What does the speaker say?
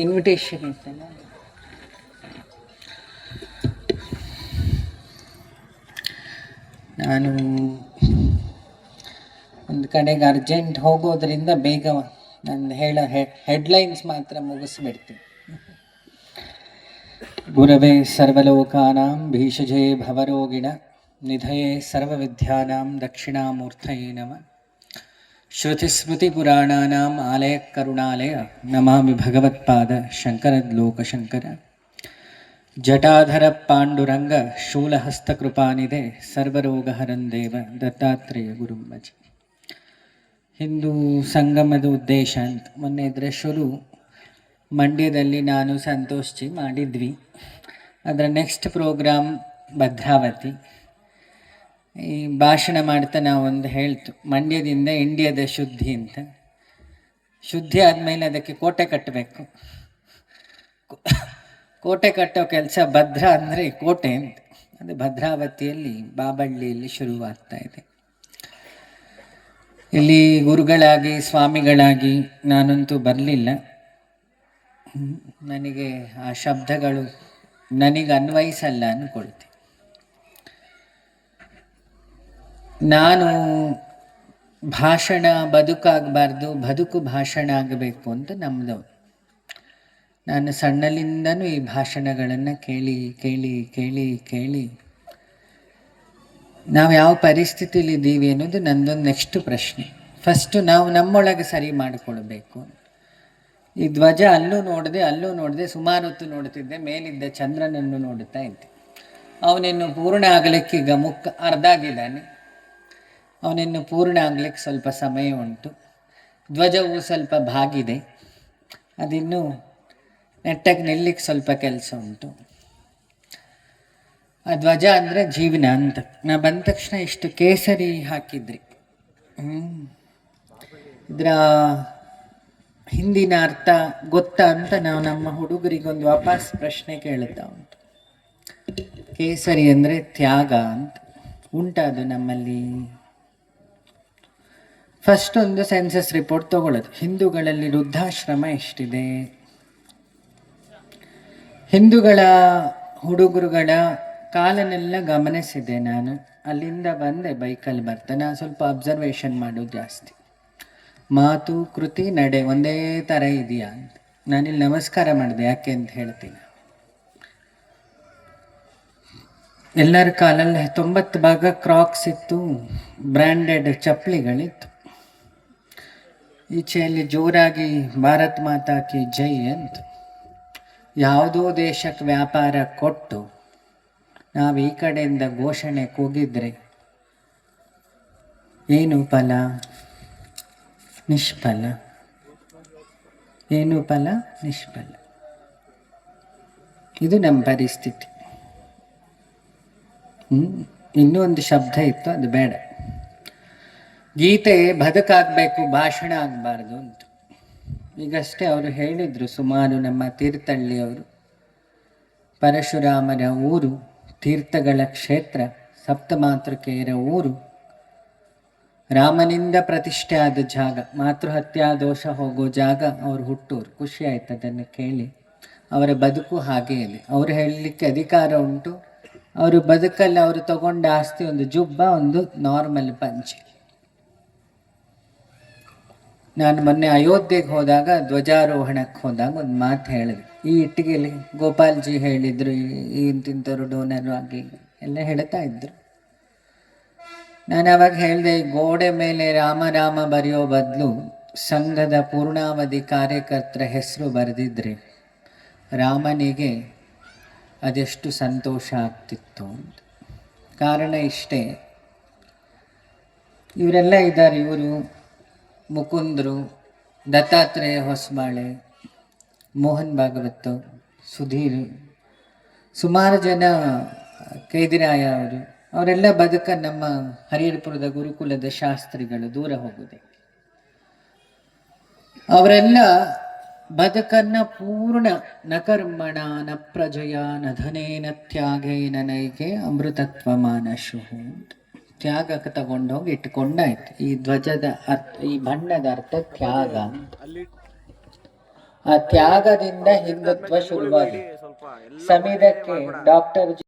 Invitation ಇತ್ತಲ್ಲ. ನಾನು ಒಂದು ಕಡೆಗೆ ಅರ್ಜೆಂಟ್ ಹೋಗೋದ್ರಿಂದ ಬೇಗ ನಾನು ಹೆಡ್ಲೈನ್ಸ್ ಮಾತ್ರ ಮುಗಿಸ್ಬಿಡ್ತೀನಿ. ಗುರವೇ ಸರ್ವಲೋಕಾನಾಂ ಭೀಷಜೇ ಭವರೋಗಿಣ ನಿಧಯೇ ಸರ್ವವಿದ್ಯಾನಾಂ ದಕ್ಷಿಣಾಮೂರ್ತಯೇ ನಮಃ. ಶ್ರುತಿಸ್ಮೃತಿಪುರಾಣಾನಾಂ ಆಲಯ ಕರುಣಾಲಯ ನಮಾಮಿ ಭಗವತ್ಪಾದ ಶಂಕರದ್ಲೋಕಶಂಕರ. ಜಟಾಧರ ಪಾಂಡುರಂಗ ಶೂಲಹಸ್ತಕೃಪಾನಿಧೆ ಸರ್ವರೋಗಹರಂ ದೇವ ದತ್ತಾತ್ರೇಯ ಗುರುಂಬಜ. ಹಿಂದೂ ಸಂಗಮದ ಉದ್ದೇಶ ಅಂತ ಮೊನ್ನೆ ಇದ್ರೆ ಶುರು ಮಂಡ್ಯದಲ್ಲಿ ನಾನು ಸಂತೋಷ್ ಜಿ ಮಾಡಿದ್ವಿ. ಅದರ ನೆಕ್ಸ್ಟ್ ಪ್ರೋಗ್ರಾಮ್ ಭದ್ರಾವತಿ. ಈ ಭಾಷಣ ಮಾಡ್ತಾ ನಾವೊಂದು ಹೇಳ್ತು, ಮಂಡ್ಯದಿಂದ ಇಂಡಿಯಾದ ಶುದ್ಧಿ ಅಂತ. ಶುದ್ಧಿ ಆದಮೇಲೆ ಅದಕ್ಕೆ ಕೋಟೆ ಕಟ್ಟಬೇಕು. ಕೋಟೆ ಕಟ್ಟೋ ಕೆಲಸ ಭದ್ರಾ ಅಂದರೆ ಕೋಟೆ ಅಂತ. ಅದು ಭದ್ರಾವತಿಯಲ್ಲಿ ಬಾಬಳ್ಳಿಯಲ್ಲಿ ಶುರುವಾಗ್ತಾ ಇದೆ. ಇಲ್ಲಿ ಗುರುಗಳಾಗಿ ಸ್ವಾಮಿಗಳಾಗಿ ನಾನಂತೂ ಬರಲಿಲ್ಲ. ನನಗೆ ಆ ಶಬ್ದಗಳು ನನಗೆ ಅನ್ವಯಿಸಲ್ಲ ಅಂದ್ಕೊಳ್ತೀನಿ. ನಾನು ಭಾಷಣ ಬದುಕಾಗಬಾರ್ದು, ಬದುಕು ಭಾಷಣ ಆಗಬೇಕು ಅಂತ ನಮ್ಮದು. ನಾನು ಸಣ್ಣಲಿಂದನೂ ಈ ಭಾಷಣಗಳನ್ನು ಕೇಳಿ ಕೇಳಿ ಕೇಳಿ ಕೇಳಿ ನಾವು ಯಾವ ಪರಿಸ್ಥಿತಿಲಿ ಇದ್ದೀವಿ ಅನ್ನೋದು ನಂದೊಂದು ನೆಕ್ಸ್ಟ್ ಪ್ರಶ್ನೆ. ಫಸ್ಟು ನಾವು ನಮ್ಮೊಳಗೆ ಸರಿ ಮಾಡಿಕೊಳ್ಬೇಕು. ಈ ಧ್ವಜ ಅಲ್ಲೂ ನೋಡಿದೆ ಸುಮಾರು ಹೊತ್ತು ನೋಡ್ತಿದ್ದೆ. ಮೇಲಿದ್ದ ಚಂದ್ರನನ್ನು ನೋಡುತ್ತಾ ಇದ್ದೆ. ಅವನಿನ್ನು ಪೂರ್ಣ ಆಗಲಿಕ್ಕೆ ಈಗ ಅರ್ಧ ಆಗಿದ್ದಾನೆ. ಅವನಿನ್ನು ಪೂರ್ಣ ಆಗಲಿಕ್ಕೆ ಸ್ವಲ್ಪ ಸಮಯ ಉಂಟು. ಧ್ವಜವು ಸ್ವಲ್ಪ ಬಾಗಿದೆ, ಅದಿನ್ನೂ ನೆಟ್ಟಗೆ ನಿಲ್ಲಿಕ್ಕೆ ಸ್ವಲ್ಪ ಕೆಲಸ ಉಂಟು. ಆ ಧ್ವಜ ಅಂದರೆ ಜೀವನ ಅಂತ. ನಾ ಬಂದ ತಕ್ಷಣ ಇಷ್ಟು ಕೇಸರಿ ಹಾಕಿದ್ರಿ. ಇದರ ಹಿಂದಿನ ಅರ್ಥ ಗೊತ್ತಾ ಅಂತ ನಾವು ನಮ್ಮ ಹುಡುಗರಿಗೊಂದು ವಾಪಸ್ ಪ್ರಶ್ನೆ ಕೇಳುತ್ತಾ ಉಂಟು. ಕೇಸರಿ ಅಂದರೆ ತ್ಯಾಗ ಅಂತ. ಉಂಟದು ನಮ್ಮಲ್ಲಿ? ಫಸ್ಟ್ ಒಂದು ಸೆನ್ಸಸ್ ರಿಪೋರ್ಟ್ ತಗೊಳ್ಳೋದು. ಹಿಂದೂಗಳಲ್ಲಿ ವೃದ್ಧಾಶ್ರಮ ಎಷ್ಟಿದೆ? ಹಿಂದೂಗಳ ಹುಡುಗರುಗಳ ಕಾಲನೆಲ್ಲ ಗಮನಿಸಿದೆ ನಾನು. ಅಲ್ಲಿಂದ ಬಂದೆ, ಬೈಕಲ್ಲಿ ಬರ್ತಾನೆ. ನಾನು ಸ್ವಲ್ಪ ಅಬ್ಸರ್ವೇಷನ್ ಮಾಡೋದು ಜಾಸ್ತಿ. ಮಾತು ಕೃತಿ ನಡೆ ಒಂದೇ ಥರ ಇದೆಯಾ ಅಂತ. ನಾನಿಲ್ಲಿ ನಮಸ್ಕಾರ ಮಾಡಿದೆ, ಯಾಕೆ ಅಂತ ಹೇಳ್ತೀನಿ. ಎಲ್ಲರ ಕಾಲಲ್ಲಿ 90% ಕ್ರಾಕ್ಸ್ ಇತ್ತು, ಬ್ರ್ಯಾಂಡೆಡ್ ಚಪ್ಪಲಿಗಳಿತ್ತು. ಈಚೆಯಲ್ಲಿ ಜೋರಾಗಿ ಭಾರತ್ ಮಾತಾ ಕಿ ಜೈ ಅಂತ ಯಾವುದೋ ದೇಶಕ್ಕೆ ವ್ಯಾಪಾರ ಕೊಟ್ಟು ನಾವು ಈ ಕಡೆಯಿಂದ ಘೋಷಣೆ ಕೂಗಿದ್ರೆ ಏನು ಫಲ? ನಿಷ್ಫಲ. ಏನು ಫಲ? ನಿಷ್ಫಲ. ಇದು ನಮ್ಮ ಪರಿಸ್ಥಿತಿ. ಇನ್ನೂ ಒಂದು ಶಬ್ದ ಇತ್ತು, ಅದು ಬೇಡ. ಗೀತೆ ಬದುಕಾಗಬೇಕು, ಭಾಷಣ ಆಗಬಾರ್ದು ಅಂತ. ಈಗಷ್ಟೇ ಅವರು ಹೇಳಿದರು, ಸುಮಾರು ನಮ್ಮ ತೀರ್ಥಹಳ್ಳಿಯವರು. ಪರಶುರಾಮರ ಊರು, ತೀರ್ಥಗಳ ಕ್ಷೇತ್ರ, ಸಪ್ತಮಾತೃಕೆಯರ ಊರು, ರಾಮನಿಂದ ಪ್ರತಿಷ್ಠೆ ಆದ ಜಾಗ, ಮಾತೃಹತ್ಯಾ ದೋಷ ಹೋಗೋ ಜಾಗ ಅವ್ರು ಹುಟ್ಟೂರು. ಖುಷಿ ಆಯ್ತು ಅದನ್ನು ಕೇಳಿ. ಅವರ ಬದುಕು ಹಾಗೇ ಇದೆ. ಅವರು ಹೇಳಲಿಕ್ಕೆ ಅಧಿಕಾರ ಉಂಟು. ಅವರು ಬದುಕಲ್ಲಿ ಅವರು ತಗೊಂಡ ಆಸ್ತಿ ಒಂದು ಜುಬ್ಬ, ಒಂದು ನಾರ್ಮಲ್ ಪಂಚೆ. ನಾನು ಮೊನ್ನೆ ಅಯೋಧ್ಯೆಗೆ ಹೋದಾಗ, ಧ್ವಜಾರೋಹಣಕ್ಕೆ ಹೋದಾಗ ಒಂದು ಮಾತು ಹೇಳಿದೆ. ಈ ಇಟ್ಟಿಗೆಲಿ ಗೋಪಾಲ್ಜಿ ಹೇಳಿದರು, ಇಂತಿಂಥವ್ರು ಡೋನರು ಆಗಿ ಎಲ್ಲ ಹೇಳ್ತಾ ಇದ್ರು. ನಾನು ಅವಾಗ ಹೇಳಿದೆ, ಗೋಡೆ ಮೇಲೆ ರಾಮ ರಾಮ ಬರೆಯೋ ಬದಲು ಸಂಘದ ಪೂರ್ಣಾವಧಿ ಕಾರ್ಯಕರ್ತರ ಹೆಸರು ಬರೆದಿದ್ರೆ ರಾಮನಿಗೆ ಅದೆಷ್ಟು ಸಂತೋಷ ಆಗ್ತಿತ್ತು ಅಂತ. ಕಾರಣ ಇಷ್ಟೇ, ಇವರೆಲ್ಲ ಇದ್ದಾರೆ. ಇವರು ಮುಕುಂದರು, ದತ್ತಾತ್ರೇಯ ಹೊಸಬಾಳೆ, ಮೋಹನ್ ಭಾಗವತ್, ಸುಧೀರ್, ಸುಮಾರು ಜನ, ಕೇದಿರಾಯ ಅವರೆಲ್ಲ ಬದುಕ ನಮ್ಮ ಹರಿಹರಪುರದ ಗುರುಕುಲದ ಶಾಸ್ತ್ರಿಗಳು. ದೂರ ಹೋಗುದೆ. ಅವರೆಲ್ಲ ಬದುಕನ್ನ ಪೂರ್ಣ ನ ಕರ್ಮಣ ನ ಪ್ರಜಯ ನ ಧನೇನ ತ್ಯಾಗೇನ ನೈಕೆ ಅಮೃತತ್ವ ಮಾನಶು. ತ್ಯಾಗಕ್ಕೆ ತಗೊಂಡೋಗಿ ಇಟ್ಕೊಂಡಾಯ್ತು. ಈ ಧ್ವಜದ ಅರ್ಥ, ಈ ಬಣ್ಣದ ಅರ್ಥ ತ್ಯಾಗ. ಆ ತ್ಯಾಗದಿಂದ ಹಿಂದುತ್ವ ಶುರುವಾಗಿದೆ. ಸಂವಿಧಾನಕ್ಕೆ ಡಾಕ್ಟರ್